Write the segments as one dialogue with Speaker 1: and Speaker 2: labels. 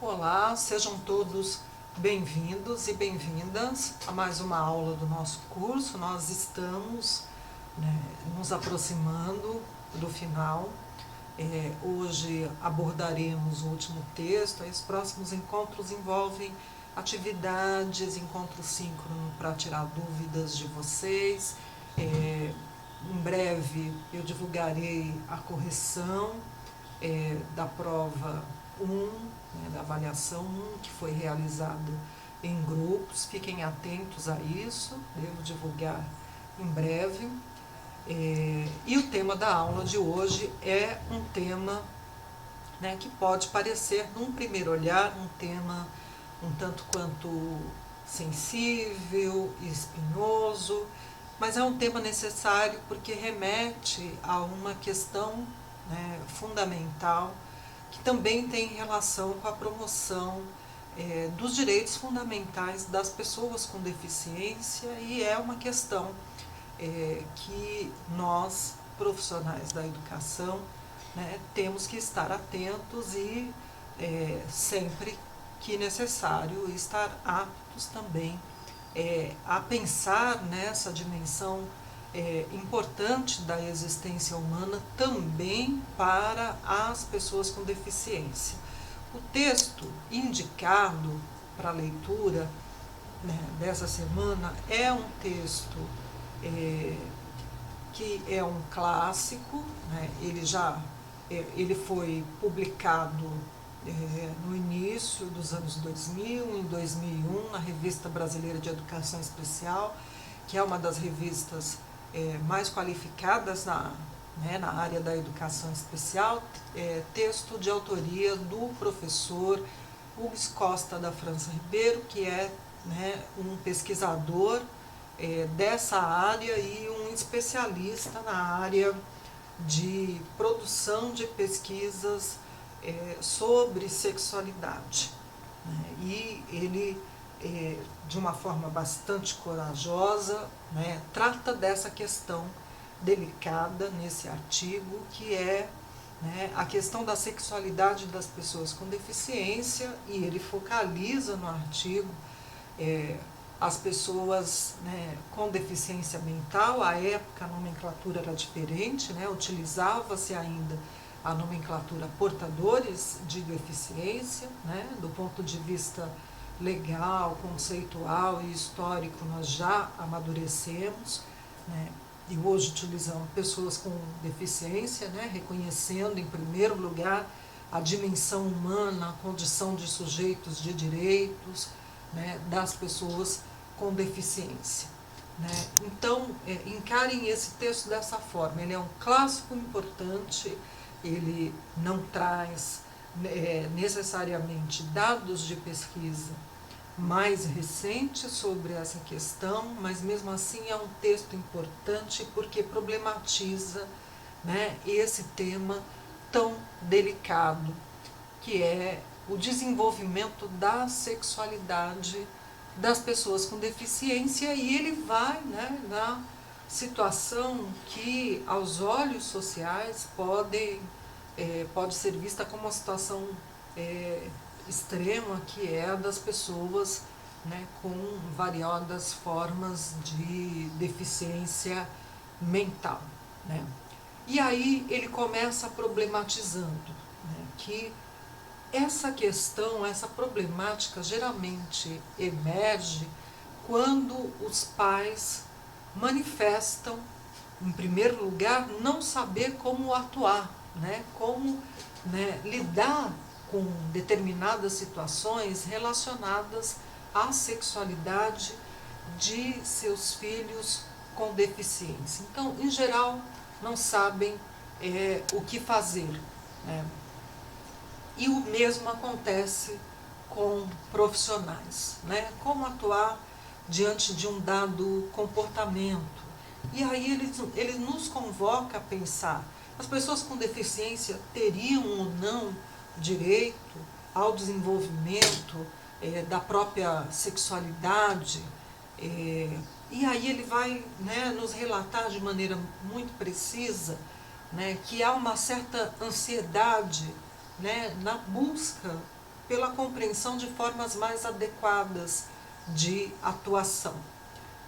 Speaker 1: Olá, sejam todos bem-vindos e bem-vindas a mais uma aula do nosso curso. Nós estamos nos aproximando do final. Hoje abordaremos o último texto. Os próximos encontros envolvem atividades, encontro síncrono para tirar dúvidas de vocês. Em breve eu divulgarei a correção da prova 1, da avaliação 1, que foi realizada em grupos. Fiquem atentos a isso, devo divulgar em breve. E o tema da aula de hoje é um tema que pode parecer, num primeiro olhar, um tema um tanto quanto sensível e espinhoso, mas é um tema necessário porque remete a uma questão fundamental que também tem relação com a promoção dos direitos fundamentais das pessoas com deficiência, e é uma questão que nós, profissionais da educação, temos que estar atentos e sempre que necessário estar aptos também a pensar nessa dimensão importante da existência humana também para as pessoas com deficiência. O texto indicado para a leitura dessa semana é um texto que é um clássico, ele foi publicado no início dos anos 2000, em 2001, na Revista Brasileira de Educação Especial, que é uma das revistas mais qualificadas na área da educação especial. Texto de autoria do professor Hugues Costa da França Ribeiro, que é um pesquisador dessa área e um especialista na área de produção de pesquisas sobre sexualidade. E ele, de uma forma bastante corajosa, trata dessa questão delicada nesse artigo, que é a questão da sexualidade das pessoas com deficiência, e ele focaliza no artigo as pessoas com deficiência mental. À época a nomenclatura era diferente, utilizava-se ainda a nomenclatura portadores de deficiência, do ponto de vista legal, conceitual e histórico nós já amadurecemos, e hoje utilizamos pessoas com deficiência, reconhecendo em primeiro lugar a dimensão humana, a condição de sujeitos de direitos das pessoas com deficiência. Então, encarem esse texto dessa forma. Ele é um clássico importante, ele não traz necessariamente dados de pesquisa mais recentes sobre essa questão, mas mesmo assim é um texto importante porque problematiza esse tema tão delicado, que é o desenvolvimento da sexualidade das pessoas com deficiência. E ele vai na situação que aos olhos sociais pode ser vista como uma situação extrema, que é a das pessoas com variadas formas de deficiência mental. E aí ele começa problematizando que essa questão, essa problemática geralmente emerge quando os pais manifestam, em primeiro lugar, não saber como atuar, como lidar com determinadas situações relacionadas à sexualidade de seus filhos com deficiência. Então, em geral, não sabem o que fazer. E o mesmo acontece com profissionais, como atuar diante de um dado comportamento. E aí ele nos convoca a pensar: as pessoas com deficiência teriam ou não direito ao desenvolvimento da própria sexualidade? E aí ele vai nos relatar de maneira muito precisa que há uma certa ansiedade na busca pela compreensão de formas mais adequadas de atuação,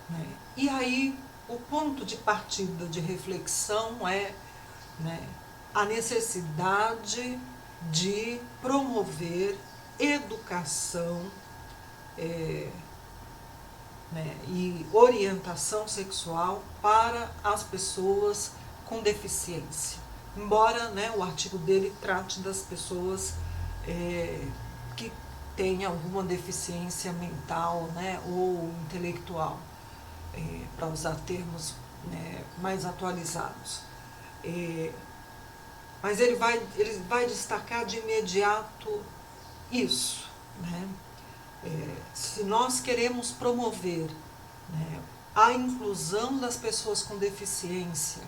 Speaker 1: né? E aí o ponto de partida de reflexão é, né, a necessidade de promover educação né, e orientação sexual para as pessoas com deficiência. Embora, né, o artigo dele trate das pessoas que têm alguma deficiência mental, né, ou intelectual, para usar termos, né, mais atualizados. Mas ele vai destacar de imediato isso, né? Se nós queremos promover, né, a inclusão das pessoas com deficiência,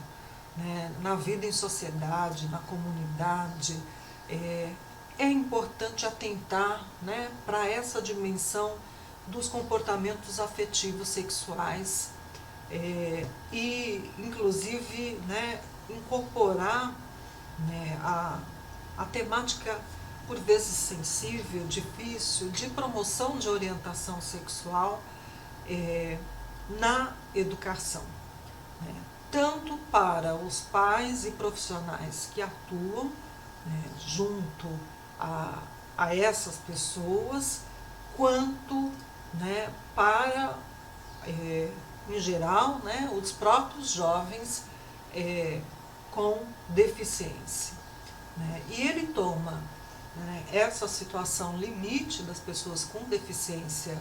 Speaker 1: né, na vida em sociedade, na comunidade, é importante atentar, né, para essa dimensão dos comportamentos afetivos sexuais e, inclusive, né, incorporar, né, a temática, por vezes sensível, difícil, de promoção de orientação sexual na educação, né, tanto para os pais e profissionais que atuam, né, junto a essas pessoas, quanto, né, para, em geral, né, os próprios jovens com deficiência, né? E ele toma, né, essa situação limite das pessoas com deficiência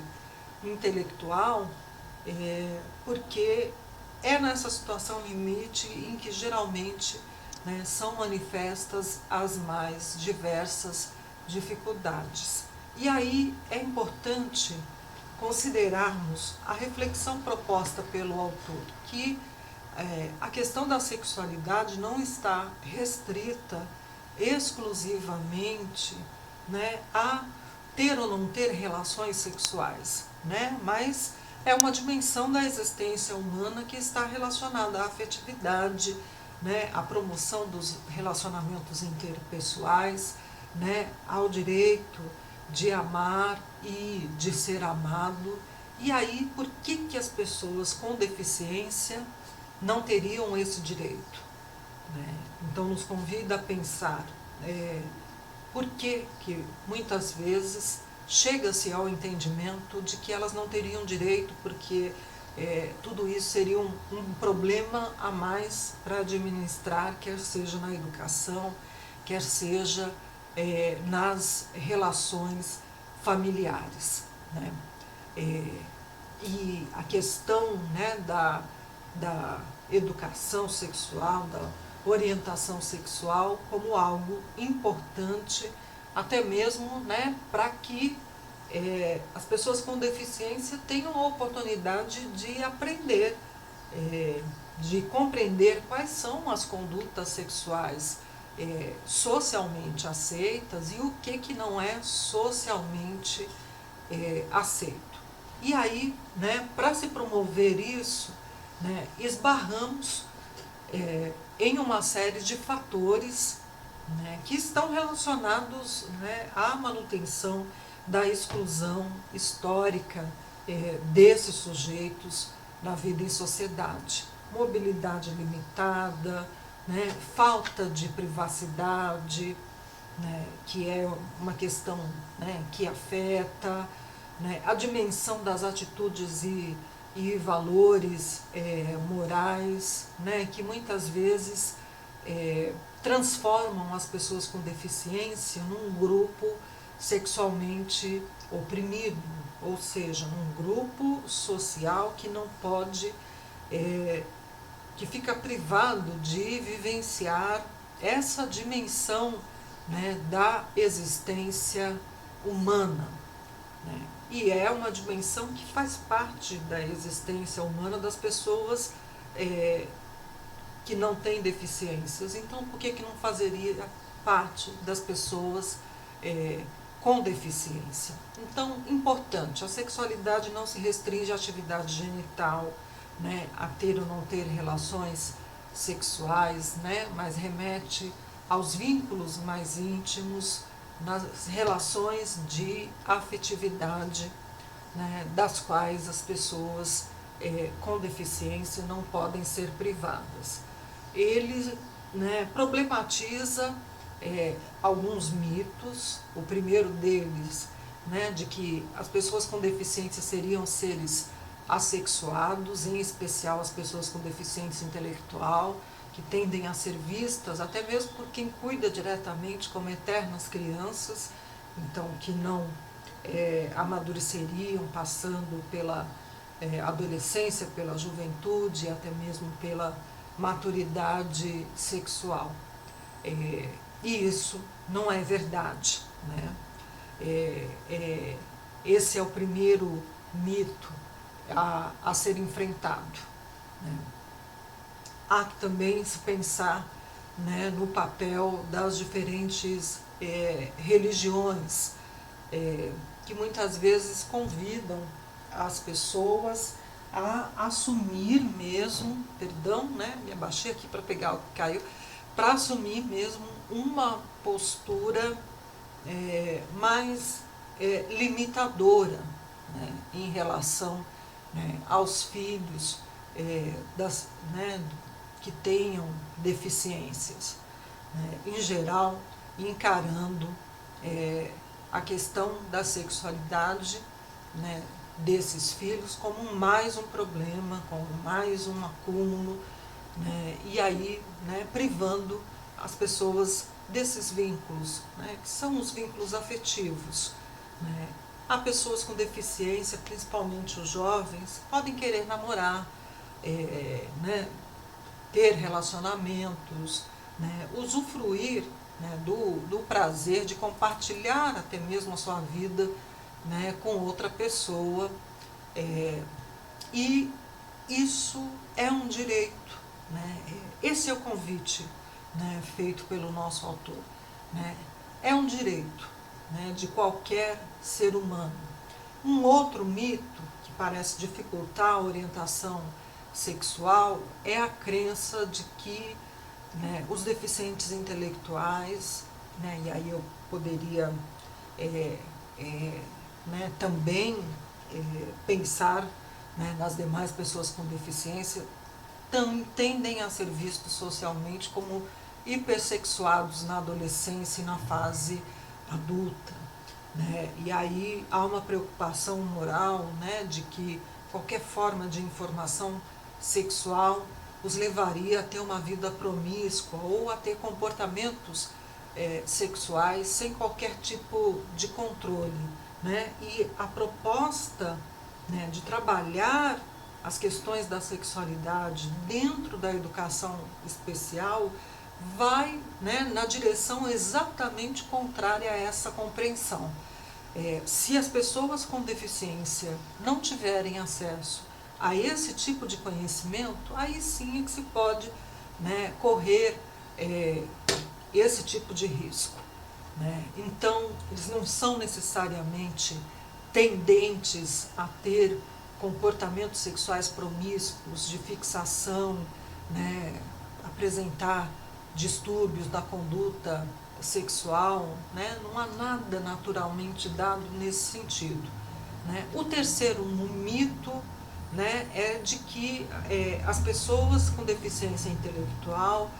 Speaker 1: intelectual porque é nessa situação limite em que geralmente, né, são manifestas as mais diversas dificuldades. E aí é importante considerarmos a reflexão proposta pelo autor, que a questão da sexualidade não está restrita exclusivamente, né, a ter ou não ter relações sexuais, né, mas é uma dimensão da existência humana que está relacionada à afetividade, né, à promoção dos relacionamentos interpessoais, né, ao direito de amar e de ser amado. E aí, por que as pessoas com deficiência não teriam esse direito, né? Então nos convida a pensar por que muitas vezes chega-se ao entendimento de que elas não teriam direito, porque tudo isso seria um problema a mais para administrar, quer seja na educação, quer seja nas relações familiares, né? E a questão, né, da educação sexual, da orientação sexual como algo importante, até mesmo, né, para que as pessoas com deficiência tenham a oportunidade de aprender, de compreender quais são as condutas sexuais socialmente aceitas e o que não é socialmente aceito. E aí, né, para se promover isso, né, esbarramos em uma série de fatores, né, que estão relacionados, né, à manutenção da exclusão histórica desses sujeitos na vida em sociedade. Mobilidade limitada, né, falta de privacidade, né, que é uma questão, né, que afeta, né, a dimensão das atitudes e valores morais, né, que muitas vezes transformam as pessoas com deficiência num grupo sexualmente oprimido, ou seja, num grupo social que não pode, que fica privado de vivenciar essa dimensão, né, da existência humana, né? E é uma dimensão que faz parte da existência humana das pessoas que não têm deficiências. Então, por que não fazeria parte das pessoas com deficiência? Então, importante, a sexualidade não se restringe à atividade genital, né, a ter ou não ter relações sexuais, né, mas remete aos vínculos mais íntimos, nas relações de afetividade, né, das quais as pessoas com deficiência não podem ser privadas. Ele, né, problematiza alguns mitos. O primeiro deles, né, de que as pessoas com deficiência seriam seres assexuados, em especial as pessoas com deficiência intelectual, que tendem a ser vistas, até mesmo por quem cuida diretamente, como eternas crianças, então que não amadureceriam, passando pela adolescência, pela juventude, até mesmo pela maturidade sexual. E isso não é verdade, né? Esse é o primeiro mito a ser enfrentado, né? Há que também se pensar, né, no papel das diferentes religiões, que muitas vezes convidam as pessoas a assumir mesmo, perdão, né, me abaixei aqui para pegar o que caiu, para assumir mesmo uma postura mais limitadora, né, em relação, né, aos filhos né, que tenham deficiências, né, em geral, encarando a questão da sexualidade, né, desses filhos como mais um problema, como mais um acúmulo, né, e aí, né, privando as pessoas desses vínculos, né, que são os vínculos afetivos, né. Há pessoas com deficiência, principalmente os jovens, podem querer namorar, né, ter relacionamentos, né, usufruir, né, do prazer de compartilhar até mesmo a sua vida, né, com outra pessoa, e isso é um direito, né? Esse é o convite, né, feito pelo nosso autor, né? É um direito, né, de qualquer ser humano. Um outro mito que parece dificultar a orientação sexual é a crença de que, né, os deficientes intelectuais, né, e aí eu poderia né, também pensar, né, nas demais pessoas com deficiência, tendem a ser vistos socialmente como hipersexuados na adolescência e na fase adulta, né? E aí há uma preocupação moral, né, de que qualquer forma de informação sexual os levaria a ter uma vida promíscua ou a ter comportamentos sexuais sem qualquer tipo de controle, né? E a proposta, né, de trabalhar as questões da sexualidade dentro da educação especial vai, né, na direção exatamente contrária a essa compreensão. Se as pessoas com deficiência não tiverem acesso a esse tipo de conhecimento, aí sim é que se pode, né, correr esse tipo de risco, né? Então, eles não são necessariamente tendentes a ter comportamentos sexuais promíscuos, de fixação, né, apresentar distúrbios da conduta sexual, né? Não há nada naturalmente dado nesse sentido, né? O terceiro mito, né, é de que as pessoas com deficiência intelectual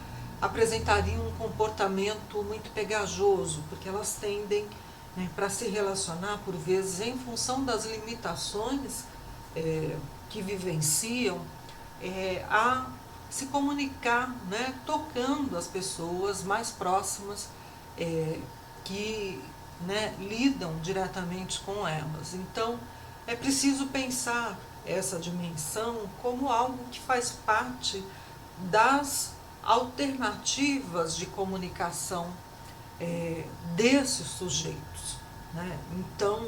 Speaker 1: apresentariam um comportamento muito pegajoso, porque elas tendem, né, para se relacionar, por vezes, em função das limitações que vivenciam, a se comunicar, né, tocando as pessoas mais próximas que, né, lidam diretamente com elas. Então, é preciso pensar essa dimensão como algo que faz parte das alternativas de comunicação desses sujeitos, né? Então,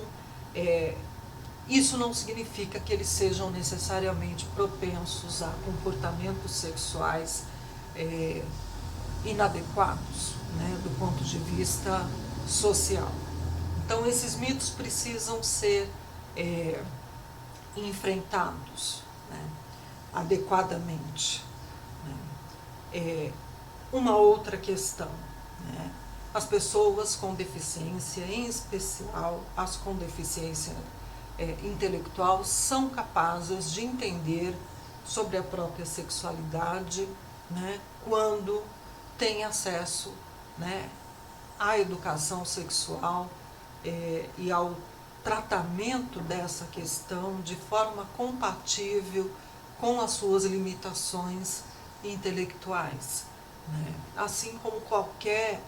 Speaker 1: isso não significa que eles sejam necessariamente propensos a comportamentos sexuais inadequados, né, do ponto de vista social. Então, esses mitos precisam ser enfrentados, né, adequadamente, né. Uma outra questão, né, as pessoas com deficiência, em especial as com deficiência intelectual, são capazes de entender sobre a própria sexualidade, né, quando têm acesso, né, à educação sexual e ao tratamento dessa questão de forma compatível com as suas limitações intelectuais, né? Assim como qualquer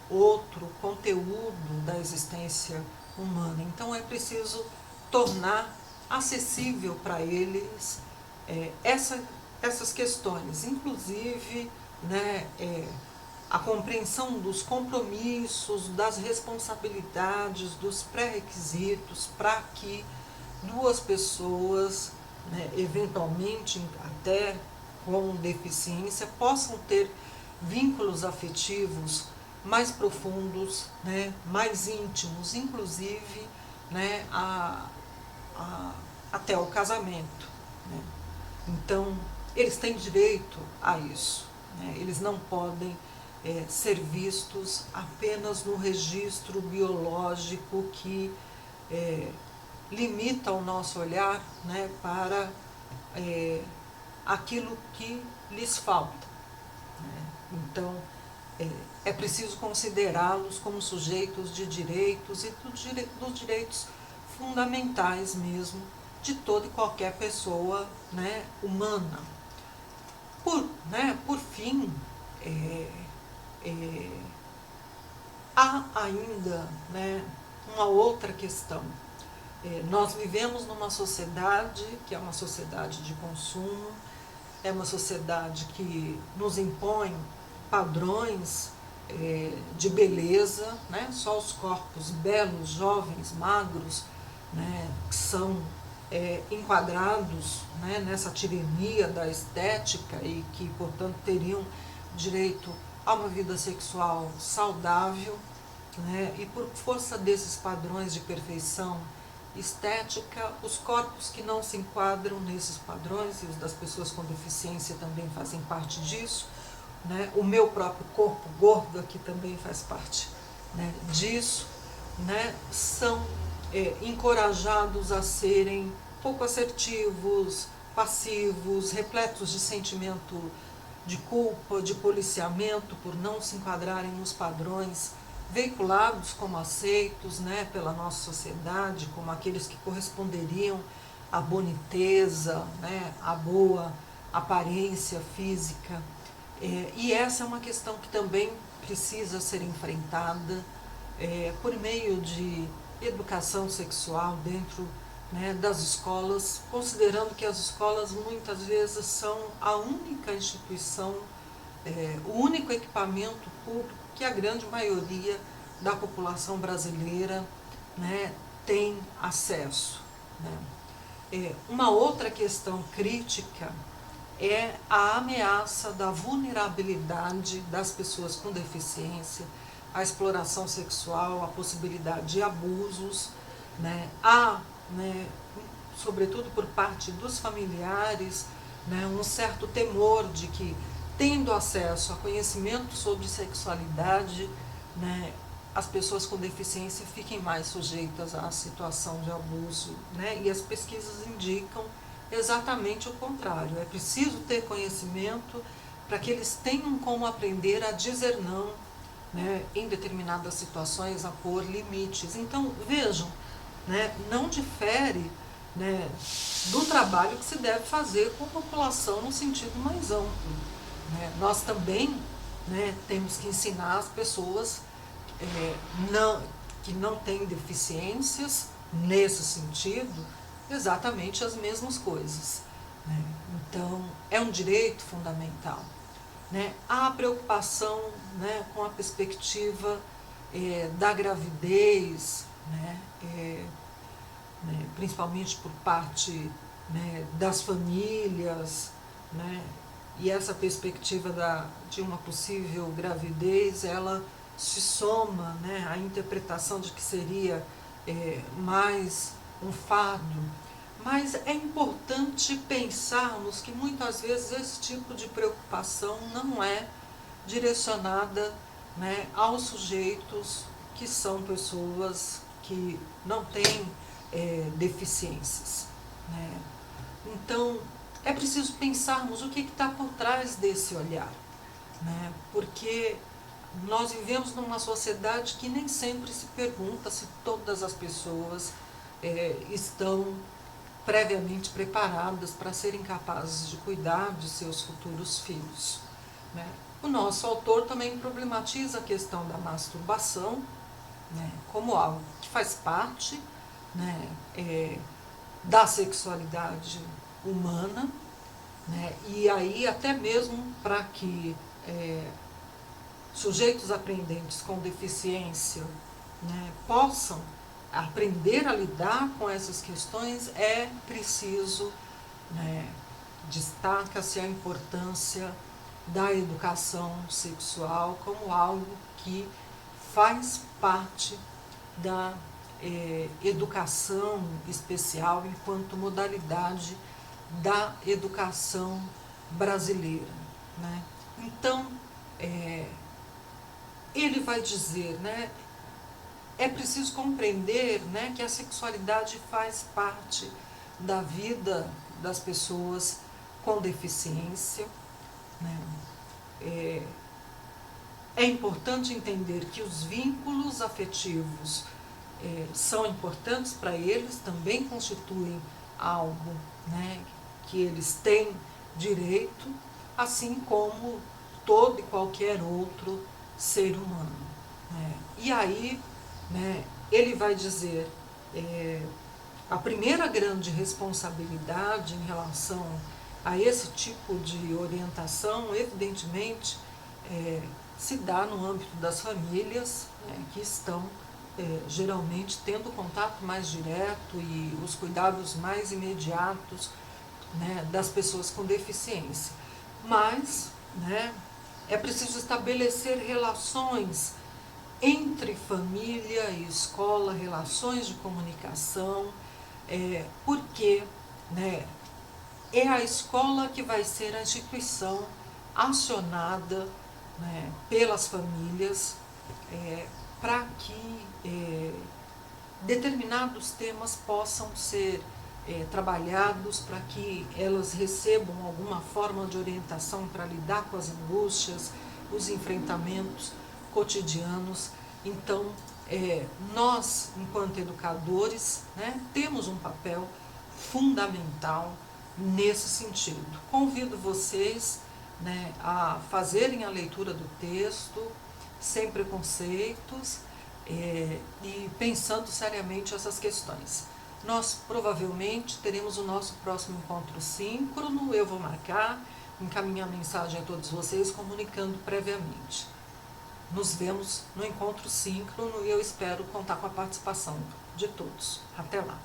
Speaker 1: outro conteúdo da existência humana. Então é preciso tornar acessível para eles essas questões, inclusive, né, a compreensão dos compromissos, das responsabilidades, dos pré-requisitos para que duas pessoas, né, eventualmente até com deficiência, possam ter vínculos afetivos mais profundos, né, mais íntimos, inclusive, né, até o casamento, né? Então, eles têm direito a isso, né? Eles não podem ser vistos apenas no registro biológico que limita o nosso olhar, né, para aquilo que lhes falta, né? Então, é preciso considerá-los como sujeitos de direitos e dos direitos fundamentais mesmo de toda e qualquer pessoa, né, humana. Por fim, há ainda, né, uma outra questão. Nós vivemos numa sociedade que é uma sociedade de consumo, é uma sociedade que nos impõe padrões de beleza, né? Só os corpos belos, jovens, magros, né, que são enquadrados, né, nessa tirania da estética e que, portanto, teriam direito a uma vida sexual saudável, né? E por força desses padrões de perfeição estética, os corpos que não se enquadram nesses padrões, e os das pessoas com deficiência também fazem parte disso, né? O meu próprio corpo gordo aqui também faz parte, né, disso, né? São encorajados a serem pouco assertivos, passivos, repletos de sentimento de culpa, de policiamento por não se enquadrarem nos padrões veiculados como aceitos, né, pela nossa sociedade, como aqueles que corresponderiam à boniteza, né, à boa aparência física. E essa é uma questão que também precisa ser enfrentada por meio de educação sexual dentro, né, das escolas, considerando que as escolas muitas vezes são a única instituição, o único equipamento público que a grande maioria da população brasileira, né, tem acesso, né? Uma outra questão crítica é a ameaça da vulnerabilidade das pessoas com deficiência, a exploração sexual, a possibilidade de abusos, né? Sobretudo por parte dos familiares, né, um certo temor de que, tendo acesso a conhecimento sobre sexualidade, né, as pessoas com deficiência fiquem mais sujeitas à situação de abuso, né? E as pesquisas indicam exatamente o contrário. É preciso ter conhecimento para que eles tenham como aprender a dizer não, né, em determinadas situações, a pôr limites. Então, vejam, né, não difere, né, do trabalho que se deve fazer com a população no sentido mais amplo, né? Nós também, né, temos que ensinar as pessoas que não têm deficiências nesse sentido exatamente as mesmas coisas, né? Então, é um direito fundamental, né? Há preocupação, né, com a perspectiva da gravidez, né, principalmente por parte, né, das famílias, né? E essa perspectiva de uma possível gravidez, ela se soma, né, à interpretação de que seria mais um fardo. Mas é importante pensarmos que muitas vezes esse tipo de preocupação não é direcionada né, aos sujeitos que são pessoas que não têm deficiências, né? Então, é preciso pensarmos o que está por trás desse olhar, né? Porque nós vivemos numa sociedade que nem sempre se pergunta se todas as pessoas estão previamente preparadas para serem capazes de cuidar de seus futuros filhos, né? O nosso autor também problematiza a questão da masturbação, né, como algo que faz parte, né, da sexualidade humana, né, e aí até mesmo para que sujeitos aprendentes com deficiência, né, possam aprender a lidar com essas questões, é preciso, né, destaca-se a importância da educação sexual como algo que faz parte da educação especial enquanto modalidade da educação brasileira, né? Então, ele vai dizer, né, é preciso compreender, né, que a sexualidade faz parte da vida das pessoas com deficiência, né? É importante entender que os vínculos afetivos são importantes para eles, também constituem algo, né, que eles têm direito, assim como todo e qualquer outro ser humano, né? E aí, né, ele vai dizer, a primeira grande responsabilidade em relação a esse tipo de orientação, evidentemente, se dá no âmbito das famílias, né, que estão geralmente tendo contato mais direto e os cuidados mais imediatos, né, das pessoas com deficiência. Mas, né, é preciso estabelecer relações entre família e escola, relações de comunicação, porque, né, é a escola que vai ser a instituição acionada, né, pelas famílias para que determinados temas possam ser trabalhados, para que elas recebam alguma forma de orientação para lidar com as angústias, os enfrentamentos cotidianos. Então, nós, enquanto educadores, né, temos um papel fundamental nesse sentido. Convido vocês, né, a fazerem a leitura do texto sem preconceitos e pensando seriamente essas questões. Nós provavelmente teremos o nosso próximo encontro síncrono, eu vou marcar, encaminhar a mensagem a todos vocês, comunicando previamente. Nos vemos no encontro síncrono e eu espero contar com a participação de todos. Até lá!